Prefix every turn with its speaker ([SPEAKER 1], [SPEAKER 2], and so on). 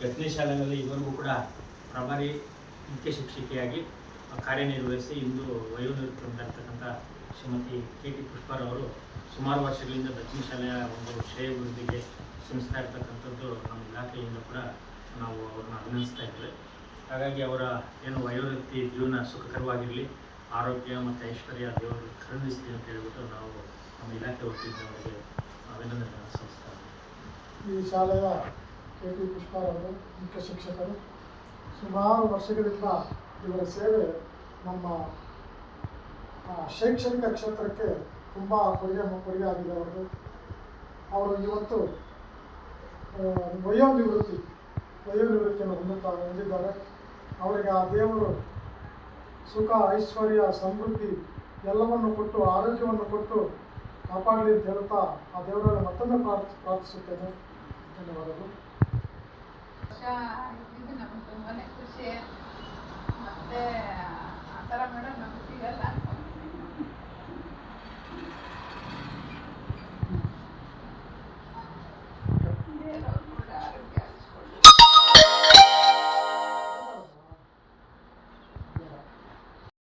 [SPEAKER 1] ಗಟ್ನಿ ಶಾಲೆಯಲ್ಲಿ ಇವರಿಗೂ ಕೂಡ ಪ್ರಭಾರಿ ಮುಖ್ಯ ಶಿಕ್ಷಕಿಯಾಗಿ ಕಾರ್ಯನಿರ್ವಹಿಸಿ ಇಂದು ವಯೋನಿವೃತ್ತಿ ಹೊಂದಿರತಕ್ಕಂಥ ಶ್ರೀಮತಿ ಕೆ ಟಿ ಪುಷ್ಪಾರವರು ಸುಮಾರು ವರ್ಷಗಳಿಂದ ಗಟ್ನಿ ಶಾಲೆಯ ಒಂದು ಶ್ರೇಯಾಭಿವೃದ್ಧಿಗೆ ಶ್ರಮಿಸ್ತಾ ಇರ್ತಕ್ಕಂಥದ್ದು ನಮ್ಮ ಇಲಾಖೆಯಿಂದ ಕೂಡ ನಾವು ಅವ್ರನ್ನ ಅಭಿನಂದಿಸ್ತಾ ಇದ್ದೇವೆ. ಹಾಗಾಗಿ ಅವರ ಏನು ವಯೋವೃತ್ತಿ ಜೀವನ ಸುಖಕರವಾಗಿರಲಿ, ಆರೋಗ್ಯ ಮತ್ತು ಐಶ್ವರ್ಯ ದೇವರು ಕರುಣಿಸಲಿ ಅಂತ ಹೇಳ್ಬಿಟ್ಟು ನಾವು ನಮ್ಮ ಇಲಾಖೆ ವತಿಯಿಂದ ಅವರಿಗೆ ಅಭಿನಂದನೆ ಸಲ್ಲಿಸ್ತಾ
[SPEAKER 2] ಈ ಶಾಲೆಯ ಕೆ ಟಿ ಪುಷ್ಪಾರವರು ಮುಖ್ಯ ಶಿಕ್ಷಕರು. ಸುಮಾರು ವರ್ಷಗಳಿಂದ ಇವರ ಸೇವೆ ನಮ್ಮ ಶೈಕ್ಷಣಿಕ ಕ್ಷೇತ್ರಕ್ಕೆ ತುಂಬ ಕೊಡುಗೆ ಆಗಿದೆ ಅವರದು. ಅವರು ಇವತ್ತು ವಯೋನಿವೃತ್ತಿಯನ್ನು ಹೊಂದಿದ್ದಾರೆ. ಅವರಿಗೆ ಆ ದೇವರು ಸುಖ, ಐಶ್ವರ್ಯ, ಸಮೃದ್ಧಿ ಎಲ್ಲವನ್ನು ಕೊಟ್ಟು, ಆರೋಗ್ಯವನ್ನು ಕೊಟ್ಟು ಕಾಪಾಡಲಿ ಅಂತ ಹೇಳುತ್ತಾ ಆ ದೇವರಲ್ಲಿ ಮತ್ತೊಮ್ಮೆ ಪ್ರಾರ್ಥಿಸುತ್ತೇನೆ. ಧನ್ಯವಾದಗಳು.
[SPEAKER 3] ನಮಗೆ ತುಂಬಾ ಖುಷಿ. ಮತ್ತೆ ಆ ಥರ ಮೇಡಮ್ ನಮಗೆ ಸಿಗಲ್ಲ.